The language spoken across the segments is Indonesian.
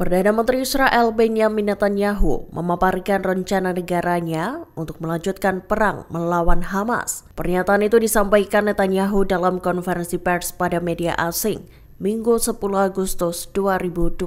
Perdana Menteri Israel Benjamin Netanyahu memaparkan rencana negaranya untuk melanjutkan perang melawan Hamas. Pernyataan itu disampaikan Netanyahu dalam konferensi pers pada media asing Minggu 10 Agustus 2025.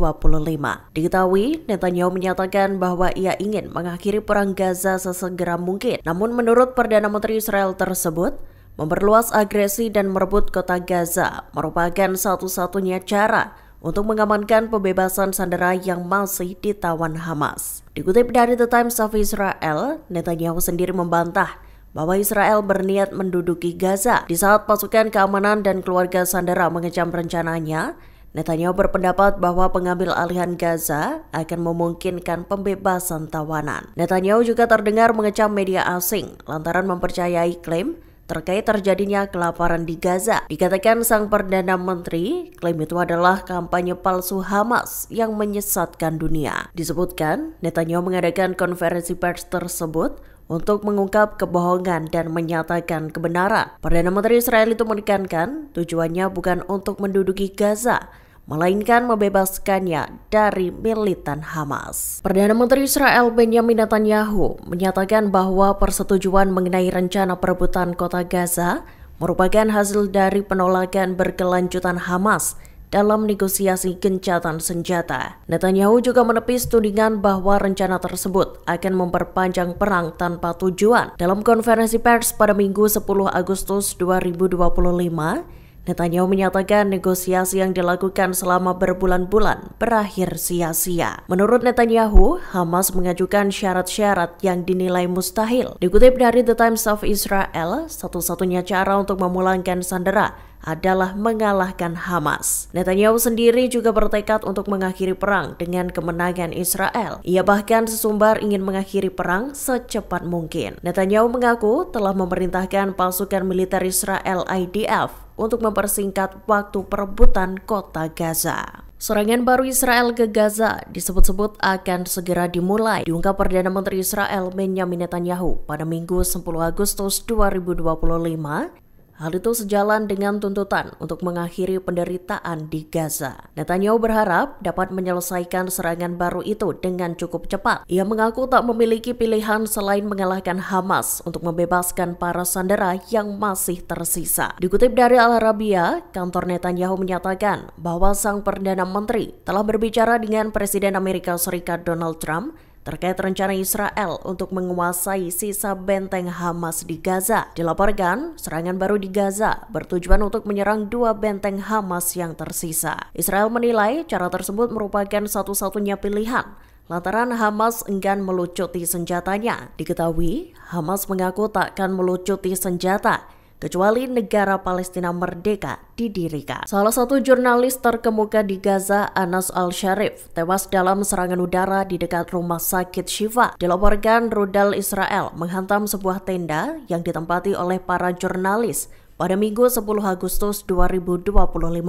Diketahui, Netanyahu menyatakan bahwa ia ingin mengakhiri perang Gaza sesegera mungkin. Namun menurut Perdana Menteri Israel tersebut, memperluas agresi dan merebut kota Gaza merupakan satu-satunya cara untuk mengamankan pembebasan sandera yang masih ditawan Hamas. Dikutip dari The Times of Israel, Netanyahu sendiri membantah bahwa Israel berniat menduduki Gaza. Di saat pasukan keamanan dan keluarga sandera mengecam rencananya, Netanyahu berpendapat bahwa pengambil alihan Gaza akan memungkinkan pembebasan tawanan. Netanyahu juga terdengar mengecam media asing lantaran mempercayai klaim terkait terjadinya kelaparan di Gaza. Dikatakan sang Perdana Menteri, klaim itu adalah kampanye palsu Hamas yang menyesatkan dunia. Disebutkan, Netanyahu mengadakan konferensi pers tersebut untuk mengungkap kebohongan dan menyatakan kebenaran. Perdana Menteri Israel itu menekankan tujuannya bukan untuk menduduki Gaza, melainkan membebaskannya dari militan Hamas. Perdana Menteri Israel Benjamin Netanyahu menyatakan bahwa persetujuan mengenai rencana perebutan kota Gaza merupakan hasil dari penolakan berkelanjutan Hamas dalam negosiasi gencatan senjata. Netanyahu juga menepis tudingan bahwa rencana tersebut akan memperpanjang perang tanpa tujuan. Dalam konferensi pers pada Minggu 10 Agustus 2025, Netanyahu menyatakan negosiasi yang dilakukan selama berbulan-bulan berakhir sia-sia. Menurut Netanyahu, Hamas mengajukan syarat-syarat yang dinilai mustahil. Dikutip dari The Times of Israel, satu-satunya cara untuk memulangkan sandera adalah mengalahkan Hamas. Netanyahu sendiri juga bertekad untuk mengakhiri perang dengan kemenangan Israel. Ia bahkan sesumbar ingin mengakhiri perang secepat mungkin. Netanyahu mengaku telah memerintahkan pasukan militer Israel IDF untuk mempersingkat waktu perebutan kota Gaza. Serangan baru Israel ke Gaza disebut-sebut akan segera dimulai, diungkap Perdana Menteri Israel Benjamin Netanyahu pada Minggu 10 Agustus 2025. Hal itu sejalan dengan tuntutan untuk mengakhiri penderitaan di Gaza. Netanyahu berharap dapat menyelesaikan serangan baru itu dengan cukup cepat. Ia mengaku tak memiliki pilihan selain mengalahkan Hamas untuk membebaskan para sandera yang masih tersisa. Dikutip dari Al Arabiya, kantor Netanyahu menyatakan bahwa sang Perdana Menteri telah berbicara dengan Presiden Amerika Serikat Donald Trump terkait rencana Israel untuk menguasai sisa benteng Hamas di Gaza. Dilaporkan, serangan baru di Gaza bertujuan untuk menyerang 2 benteng Hamas yang tersisa. Israel menilai cara tersebut merupakan satu-satunya pilihan lantaran Hamas enggan melucuti senjatanya. Diketahui, Hamas mengaku takkan melucuti senjata kecuali negara Palestina merdeka didirikan. Salah satu jurnalis terkemuka di Gaza, Anas Al-Sharif, tewas dalam serangan udara di dekat rumah sakit Shifa. Dilaporkan rudal Israel menghantam sebuah tenda yang ditempati oleh para jurnalis pada Minggu 10 Agustus 2025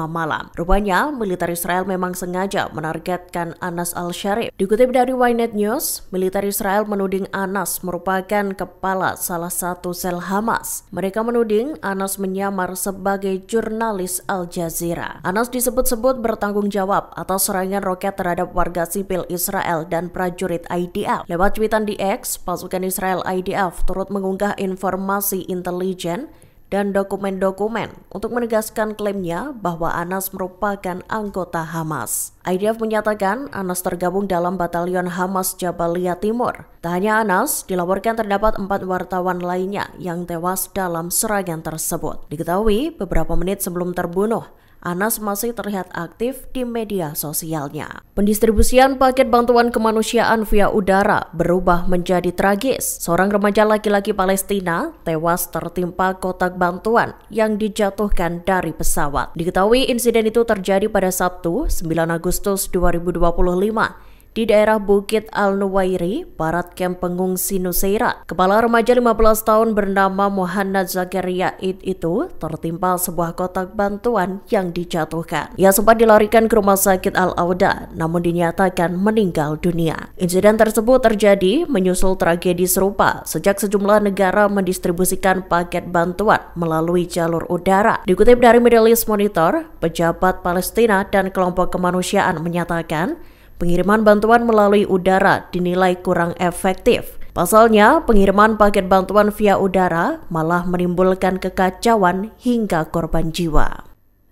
malam. Rupanya, militer Israel memang sengaja menargetkan Anas Al-Sharif. Dikutip dari Ynet News, militer Israel menuding Anas merupakan kepala salah satu sel Hamas. Mereka menuding Anas menyamar sebagai jurnalis Al Jazeera. Anas disebut-sebut bertanggung jawab atas serangan roket terhadap warga sipil Israel dan prajurit IDF. Lewat tweetan di X, pasukan Israel IDF turut mengunggah informasi intelijen dan dokumen-dokumen untuk menegaskan klaimnya bahwa Anas merupakan anggota Hamas. IDF menyatakan Anas tergabung dalam batalion Hamas Jabalia Timur. Tak hanya Anas, dilaporkan terdapat 4 wartawan lainnya yang tewas dalam serangan tersebut. Diketahui beberapa menit sebelum terbunuh, Anas masih terlihat aktif di media sosialnya. Pendistribusian paket bantuan kemanusiaan via udara berubah menjadi tragis. Seorang remaja laki-laki Palestina tewas tertimpa kotak bantuan yang dijatuhkan dari pesawat. Diketahui insiden itu terjadi pada Sabtu, 9 Agustus 2025. Di daerah Bukit Al-Nuwairi, barat kamp pengungsi Nusairat. Kepala remaja 15 tahun bernama Muhammad Zakaria itu tertimpa sebuah kotak bantuan yang dijatuhkan. Ia sempat dilarikan ke rumah sakit Al-Auda, namun dinyatakan meninggal dunia. Insiden tersebut terjadi menyusul tragedi serupa sejak sejumlah negara mendistribusikan paket bantuan melalui jalur udara. Dikutip dari Middle East Monitor, pejabat Palestina dan kelompok kemanusiaan menyatakan Pengiriman bantuan melalui udara dinilai kurang efektif. Pasalnya, pengiriman paket bantuan via udara malah menimbulkan kekacauan hingga korban jiwa.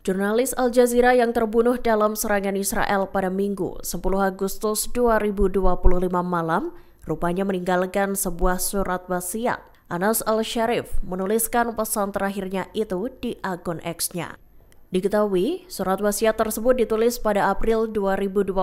Jurnalis Al Jazeera yang terbunuh dalam serangan Israel pada Minggu 10 Agustus 2025 malam rupanya meninggalkan sebuah surat wasiat. Anas Al-Sharif menuliskan pesan terakhirnya itu di akun X-nya. Diketahui, surat wasiat tersebut ditulis pada April 2025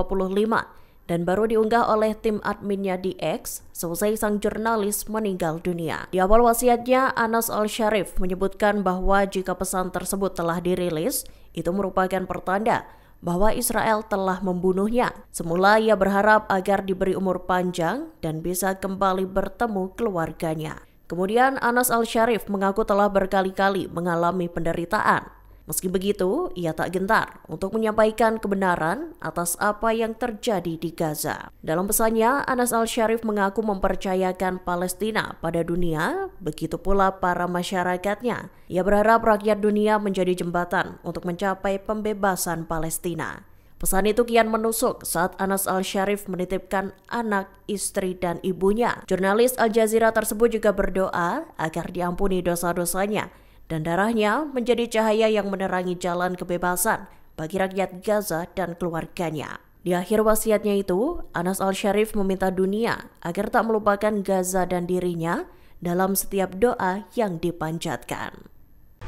dan baru diunggah oleh tim adminnya di X selesai sang jurnalis meninggal dunia. Di awal wasiatnya, Anas Al-Sharif menyebutkan bahwa jika pesan tersebut telah dirilis, itu merupakan pertanda bahwa Israel telah membunuhnya. Semula ia berharap agar diberi umur panjang dan bisa kembali bertemu keluarganya. Kemudian Anas Al-Sharif mengaku telah berkali-kali mengalami penderitaan. Meski begitu, ia tak gentar untuk menyampaikan kebenaran atas apa yang terjadi di Gaza. Dalam pesannya, Anas Al-Sharif mengaku mempercayakan Palestina pada dunia, begitu pula para masyarakatnya. Ia berharap rakyat dunia menjadi jembatan untuk mencapai pembebasan Palestina. Pesan itu kian menusuk saat Anas Al-Sharif menitipkan anak, istri, dan ibunya. Jurnalis Al Jazeera tersebut juga berdoa agar diampuni dosa-dosanya dan darahnya menjadi cahaya yang menerangi jalan kebebasan bagi rakyat Gaza dan keluarganya. Di akhir wasiatnya itu, Anas Al-Sharif meminta dunia agar tak melupakan Gaza dan dirinya dalam setiap doa yang dipanjatkan.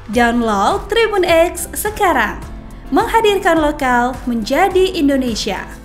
Download Tribun X sekarang, menghadirkan lokal menjadi Indonesia.